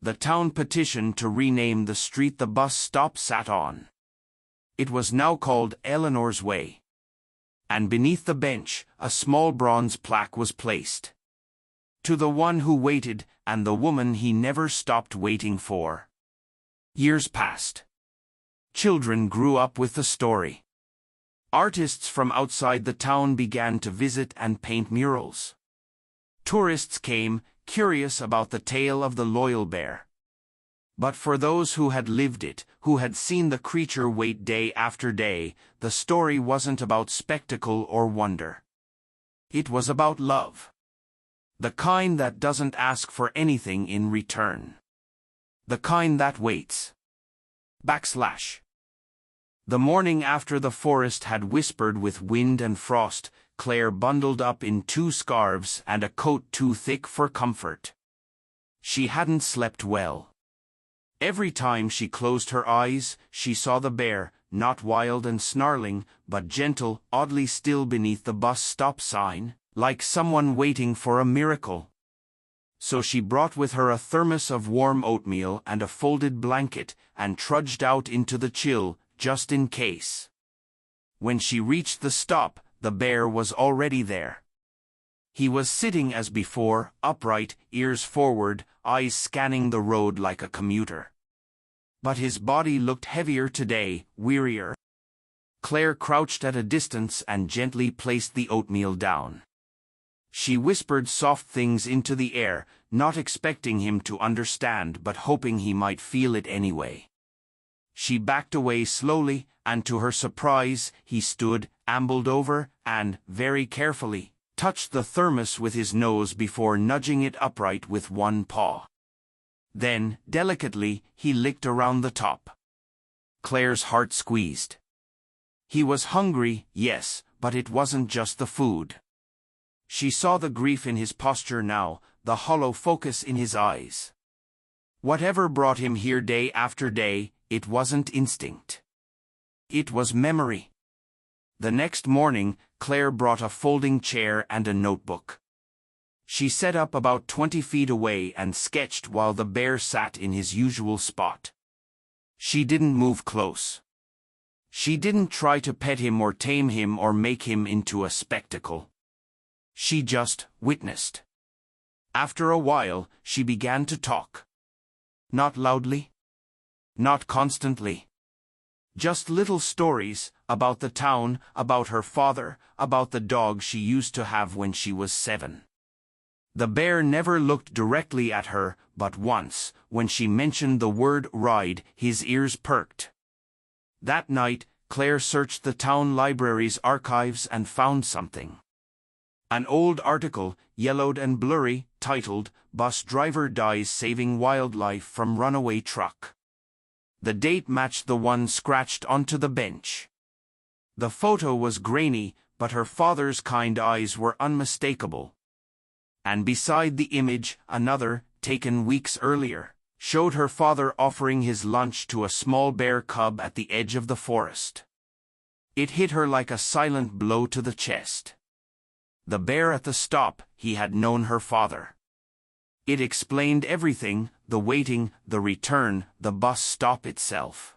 The town petitioned to rename the street the bus stop sat on. It was now called Eleanor's Way. And beneath the bench, a small bronze plaque was placed. To the one who waited, and the woman he never stopped waiting for. Years passed. Children grew up with the story. Artists from outside the town began to visit and paint murals. Tourists came, curious about the tale of the loyal bear. But for those who had lived it, who had seen the creature wait day after day, the story wasn't about spectacle or wonder. It was about love. The kind that doesn't ask for anything in return. The kind that waits. The morning after the forest had whispered with wind and frost, Claire bundled up in 2 scarves and a coat too thick for comfort. She hadn't slept well. Every time she closed her eyes, she saw the bear, not wild and snarling, but gentle, oddly still beneath the bus stop sign, like someone waiting for a miracle. So she brought with her a thermos of warm oatmeal and a folded blanket, and trudged out into the chill, just in case. When she reached the stop, the bear was already there. He was sitting as before, upright, ears forward, eyes scanning the road like a commuter. But his body looked heavier today, wearier. Claire crouched at a distance and gently placed the oatmeal down. She whispered soft things into the air, not expecting him to understand but hoping he might feel it anyway. She backed away slowly, and to her surprise, he stood, ambled over, and, very carefully, touched the thermos with his nose before nudging it upright with one paw. Then, delicately, he licked around the top. Claire's heart squeezed. He was hungry, yes, but it wasn't just the food. She saw the grief in his posture now, the hollow focus in his eyes. Whatever brought him here day after day, it wasn't instinct. It was memory. The next morning, Claire brought a folding chair and a notebook. She set up about 20 feet away and sketched while the bear sat in his usual spot. She didn't move close. She didn't try to pet him or tame him or make him into a spectacle. She just witnessed. After a while, she began to talk. Not loudly. Not constantly. Just little stories, about the town, about her father, about the dog she used to have when she was 7. The bear never looked directly at her, but once, when she mentioned the word ride, his ears perked. That night, Claire searched the town library's archives and found something. An old article, yellowed and blurry, titled, "Bus Driver Dies Saving Wildlife from Runaway Truck." The date matched the one scratched onto the bench. The photo was grainy, but her father's kind eyes were unmistakable. And beside the image, another, taken weeks earlier, showed her father offering his lunch to a small bear cub at the edge of the forest. It hit her like a silent blow to the chest. The bear at the stop, he had known her father. It explained everything: the waiting, the return, the bus stop itself.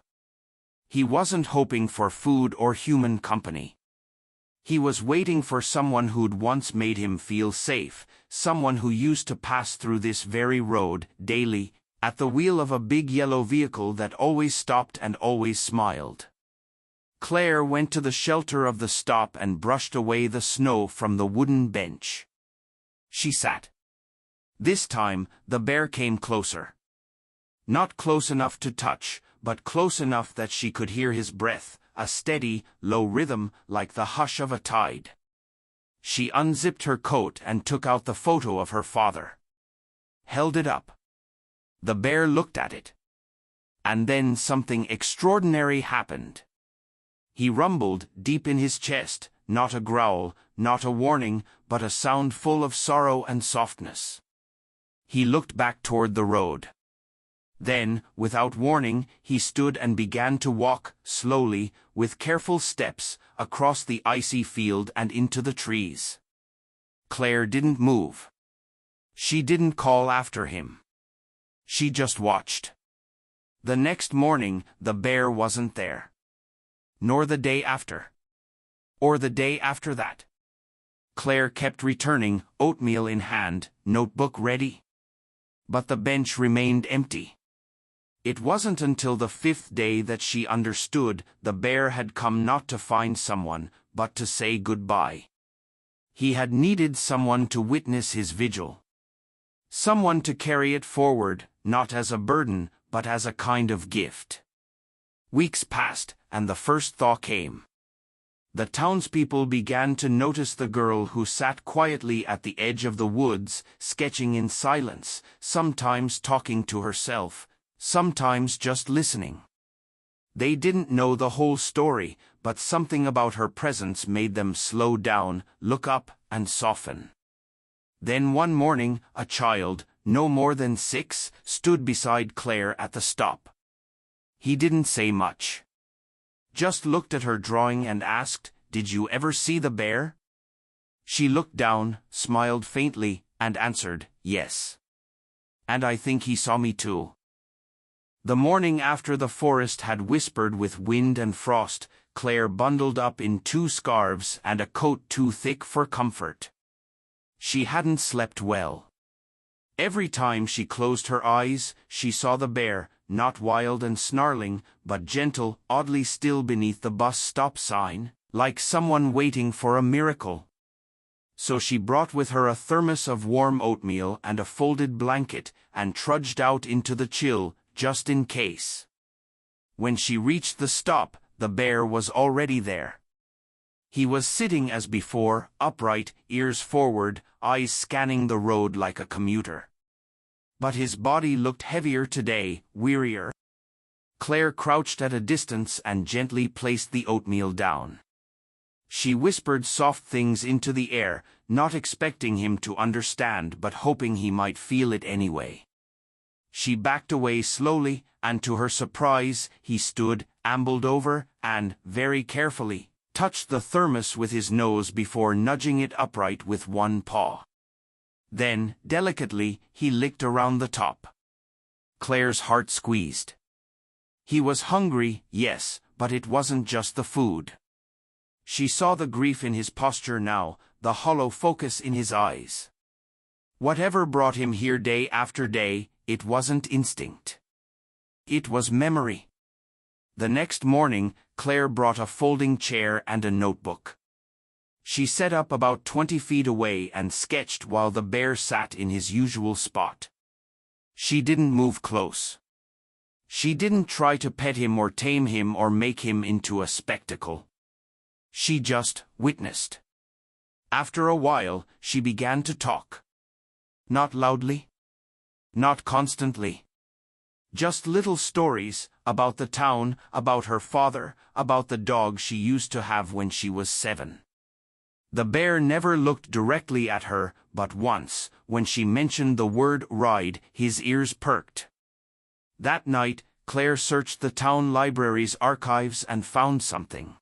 He wasn't hoping for food or human company. He was waiting for someone who'd once made him feel safe, someone who used to pass through this very road, daily, at the wheel of a big yellow vehicle that always stopped and always smiled. Claire went to the shelter of the stop and brushed away the snow from the wooden bench. She sat. This time, the bear came closer. Not close enough to touch, but close enough that she could hear his breath, a steady, low rhythm like the hush of a tide. She unzipped her coat and took out the photo of her father. Held it up. The bear looked at it. And then something extraordinary happened. He rumbled deep in his chest, not a growl, not a warning, but a sound full of sorrow and softness. He looked back toward the road. Then, without warning, he stood and began to walk, slowly, with careful steps, across the icy field and into the trees. Claire didn't move. She didn't call after him. She just watched. The next morning, the bear wasn't there. Nor the day after. Or the day after that. Claire kept returning, oatmeal in hand, notebook ready. But the bench remained empty. It wasn't until the 5th day that she understood the bear had come not to find someone, but to say goodbye. He had needed someone to witness his vigil. Someone to carry it forward, not as a burden, but as a kind of gift. Weeks passed, and the first thaw came. The townspeople began to notice the girl who sat quietly at the edge of the woods, sketching in silence, sometimes talking to herself, sometimes just listening. They didn't know the whole story, but something about her presence made them slow down, look up, and soften. Then one morning, a child, no more than 6, stood beside Claire at the stop. He didn't say much. Just looked at her drawing and asked, "Did you ever see the bear?" She looked down, smiled faintly, and answered, "Yes. And I think he saw me too." The morning after the forest had whispered with wind and frost, Claire bundled up in 2 scarves and a coat too thick for comfort. She hadn't slept well. Every time she closed her eyes, she saw the bear, not wild and snarling, but gentle, oddly still beneath the bus stop sign, like someone waiting for a miracle. So she brought with her a thermos of warm oatmeal and a folded blanket, and trudged out into the chill, just in case. When she reached the stop, the bear was already there. He was sitting as before, upright, ears forward, eyes scanning the road like a commuter. But his body looked heavier today, wearier. Claire crouched at a distance and gently placed the oatmeal down. She whispered soft things into the air, not expecting him to understand but hoping he might feel it anyway. She backed away slowly, and to her surprise, he stood, ambled over, and, very carefully, touched the thermos with his nose before nudging it upright with one paw. Then, delicately, he licked around the top. Claire's heart squeezed. He was hungry, yes, but it wasn't just the food. She saw the grief in his posture now, the hollow focus in his eyes. Whatever brought him here day after day, it wasn't instinct. It was memory. The next morning, Claire brought a folding chair and a notebook. She set up about 20 feet away and sketched while the bear sat in his usual spot. She didn't move close. She didn't try to pet him or tame him or make him into a spectacle. She just witnessed. After a while, she began to talk. Not loudly. Not constantly. Just little stories, about the town, about her father, about the dog she used to have when she was 7. The bear never looked directly at her, but once, when she mentioned the word ride, his ears perked. That night, Claire searched the town library's archives and found something.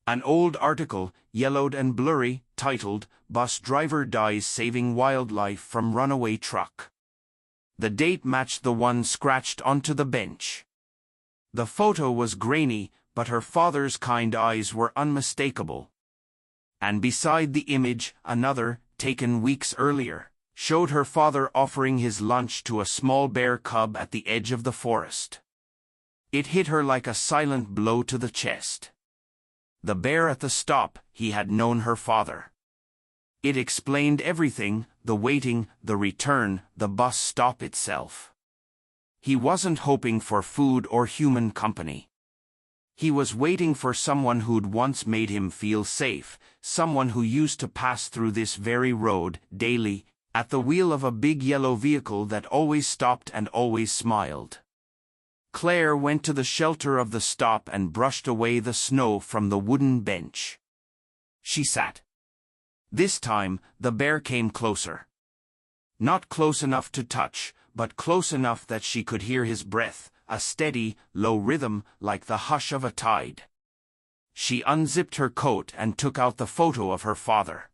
An old article, yellowed and blurry, titled, "Bus Driver Dies Saving Wildlife from Runaway Truck." The date matched the one scratched onto the bench. The photo was grainy, but her father's kind eyes were unmistakable. And beside the image, another, taken weeks earlier, showed her father offering his lunch to a small bear cub at the edge of the forest. It hit her like a silent blow to the chest. The bear at the stop, he had known her father. It explained everything: the waiting, the return, the bus stop itself. He wasn't hoping for food or human company. He was waiting for someone who'd once made him feel safe, someone who used to pass through this very road, daily, at the wheel of a big yellow vehicle that always stopped and always smiled. Claire went to the shelter of the stop and brushed away the snow from the wooden bench. She sat. This time, the bear came closer. Not close enough to touch, but close enough that she could hear his breath, a steady, low rhythm like the hush of a tide. She unzipped her coat and took out the photo of her father.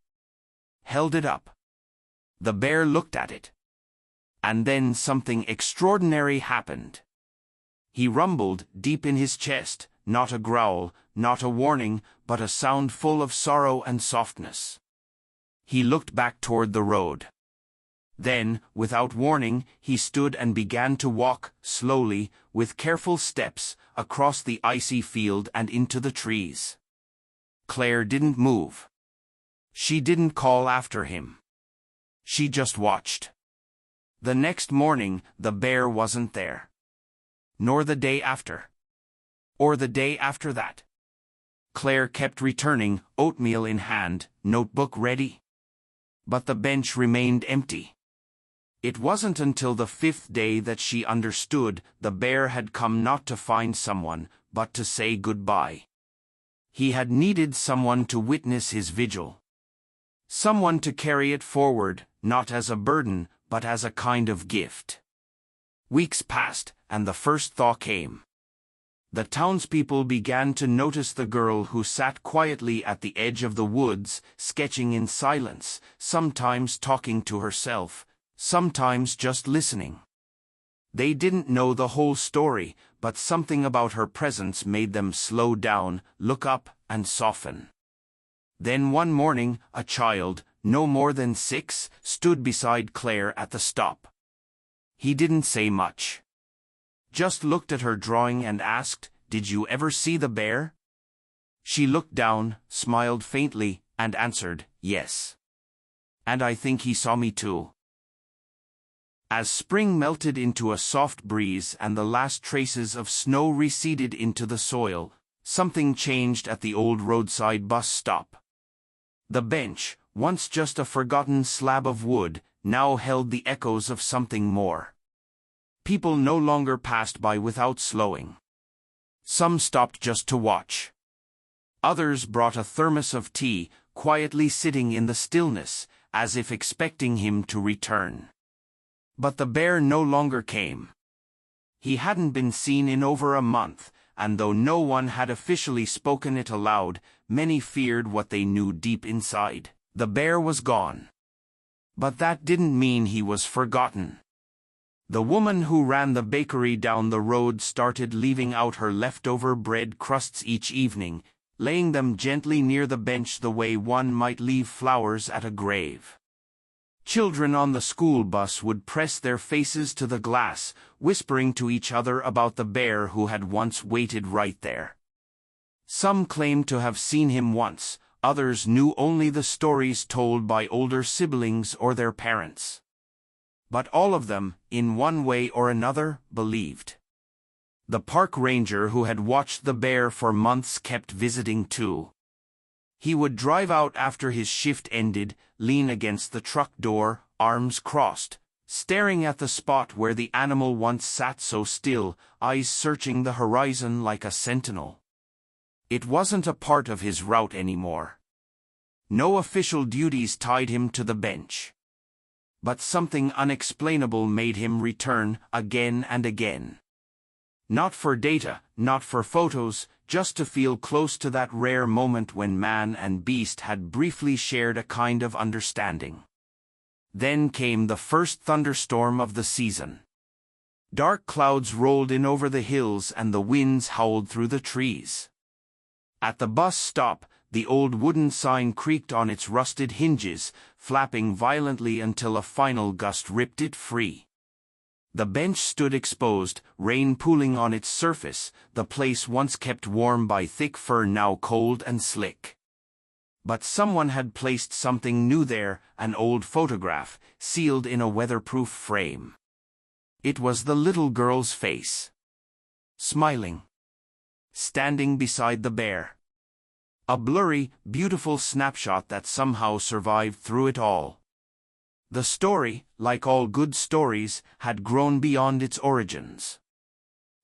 Held it up. The bear looked at it. And then something extraordinary happened. He rumbled deep in his chest, not a growl, not a warning, but a sound full of sorrow and softness. He looked back toward the road. Then, without warning, he stood and began to walk, slowly, with careful steps, across the icy field and into the trees. Claire didn't move. She didn't call after him. She just watched. The next morning, the bear wasn't there. Nor the day after. Or the day after that. Claire kept returning, oatmeal in hand, notebook ready. But the bench remained empty. It wasn't until the 5th day that she understood the bear had come not to find someone, but to say goodbye. He had needed someone to witness his vigil. Someone to carry it forward, not as a burden, but as a kind of gift. Weeks passed, and the first thaw came. The townspeople began to notice the girl who sat quietly at the edge of the woods, sketching in silence, sometimes talking to herself, sometimes just listening. They didn't know the whole story, but something about her presence made them slow down, look up, and soften. Then one morning, a child, no more than 6, stood beside Claire at the stop. He didn't say much. Just looked at her drawing and asked, "Did you ever see the bear?" She looked down, smiled faintly, and answered, "Yes. And I think he saw me too." As spring melted into a soft breeze and the last traces of snow receded into the soil, something changed at the old roadside bus stop. The bench, once just a forgotten slab of wood, now held the echoes of something more. People no longer passed by without slowing. Some stopped just to watch. Others brought a thermos of tea, quietly sitting in the stillness, as if expecting him to return. But the bear no longer came. He hadn't been seen in over a month, and though no one had officially spoken it aloud, many feared what they knew deep inside. The bear was gone. But that didn't mean he was forgotten. The woman who ran the bakery down the road started leaving out her leftover bread crusts each evening, laying them gently near the bench the way one might leave flowers at a grave. Children on the school bus would press their faces to the glass, whispering to each other about the bear who had once waited right there. Some claimed to have seen him once, others knew only the stories told by older siblings or their parents. But all of them, in one way or another, believed. The park ranger who had watched the bear for months kept visiting too. He would drive out after his shift ended, lean against the truck door, arms crossed, staring at the spot where the animal once sat so still, eyes searching the horizon like a sentinel. It wasn't a part of his route anymore. No official duties tied him to the bench. But something unexplainable made him return again and again. Not for data, not for photos, just to feel close to that rare moment when man and beast had briefly shared a kind of understanding. Then came the first thunderstorm of the season. Dark clouds rolled in over the hills and the winds howled through the trees. At the bus stop, the old wooden sign creaked on its rusted hinges, flapping violently until a final gust ripped it free. The bench stood exposed, rain pooling on its surface, the place once kept warm by thick fur now cold and slick. But someone had placed something new there, an old photograph, sealed in a weatherproof frame. It was the little girl's face. Smiling. Standing beside the bear. A blurry, beautiful snapshot that somehow survived through it all. The story, like all good stories, had grown beyond its origins.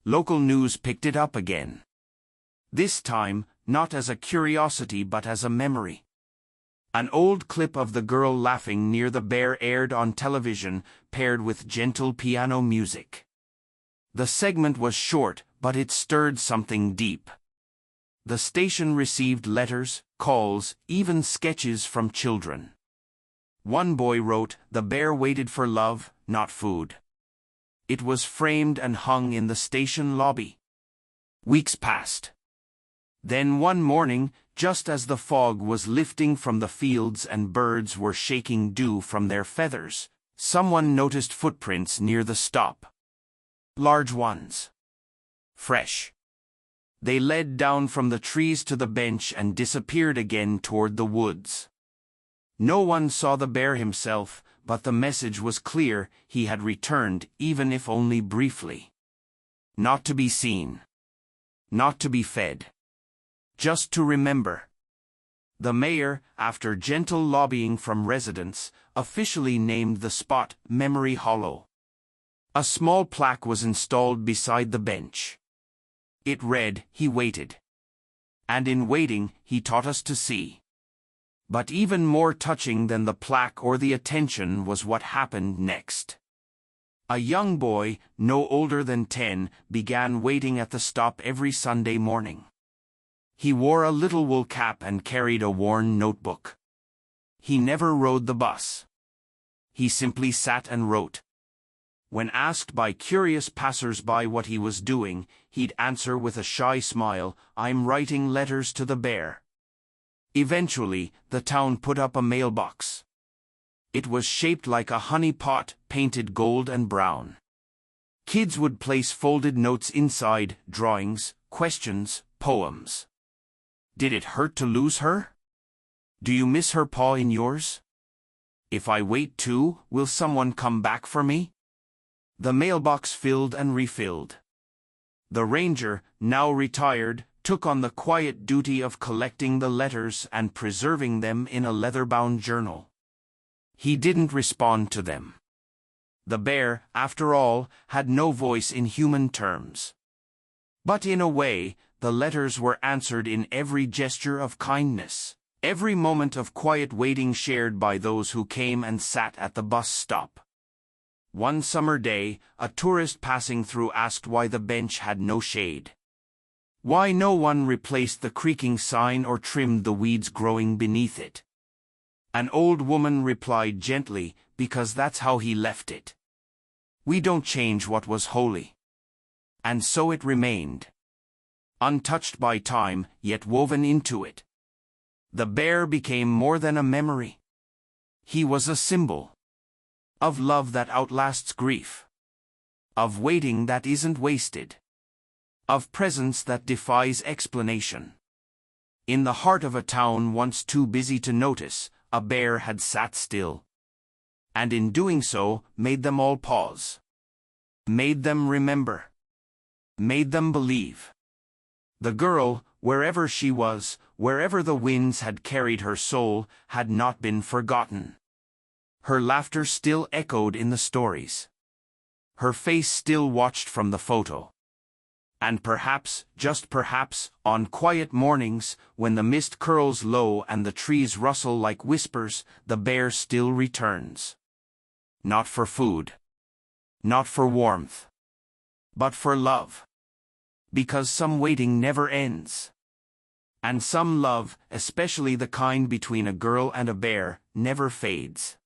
Local news picked it up again. This time, not as a curiosity but as a memory. An old clip of the girl laughing near the bear aired on television, paired with gentle piano music. The segment was short, but it stirred something deep. The station received letters, calls, even sketches from children. One boy wrote, "The bear waited for love, not food." It was framed and hung in the station lobby. Weeks passed. Then one morning, just as the fog was lifting from the fields and birds were shaking dew from their feathers, someone noticed footprints near the stop. Large ones. Fresh. They led down from the trees to the bench and disappeared again toward the woods. No one saw the bear himself, but the message was clear: he had returned, even if only briefly. Not to be seen. Not to be fed. Just to remember. The mayor, after gentle lobbying from residents, officially named the spot Memory Hollow. A small plaque was installed beside the bench. It read, "He waited. And in waiting, he taught us to see." But even more touching than the plaque or the attention was what happened next. A young boy, no older than 10, began waiting at the stop every Sunday morning. He wore a little wool cap and carried a worn notebook. He never rode the bus. He simply sat and wrote. When asked by curious passers-by what he was doing, he'd answer with a shy smile, "I'm writing letters to the bear." Eventually, the town put up a mailbox. It was shaped like a honey pot, painted gold and brown. Kids would place folded notes inside, drawings, questions, poems. Did it hurt to lose her? Do you miss her paw in yours? If I wait too, will someone come back for me? The mailbox filled and refilled. The ranger, now retired, took on the quiet duty of collecting the letters and preserving them in a leather-bound journal. He didn't respond to them. The bear, after all, had no voice in human terms. But in a way, the letters were answered in every gesture of kindness, every moment of quiet waiting shared by those who came and sat at the bus stop. One summer day, a tourist passing through asked why the bench had no shade. Why no one replaced the creaking sign or trimmed the weeds growing beneath it. An old woman replied gently, "Because that's how he left it. We don't change what was holy." And so it remained. Untouched by time, yet woven into it. The bear became more than a memory. He was a symbol. Of love that outlasts grief. Of waiting that isn't wasted. Of presence that defies explanation. In the heart of a town once too busy to notice, a bear had sat still. And in doing so, made them all pause. Made them remember. Made them believe. The girl, wherever she was, wherever the winds had carried her soul, had not been forgotten. Her laughter still echoed in the stories. Her face still watched from the photo. And perhaps, just perhaps, on quiet mornings, when the mist curls low and the trees rustle like whispers, the bear still returns. Not for food. Not for warmth. But for love. Because some waiting never ends. And some love, especially the kind between a girl and a bear, never fades.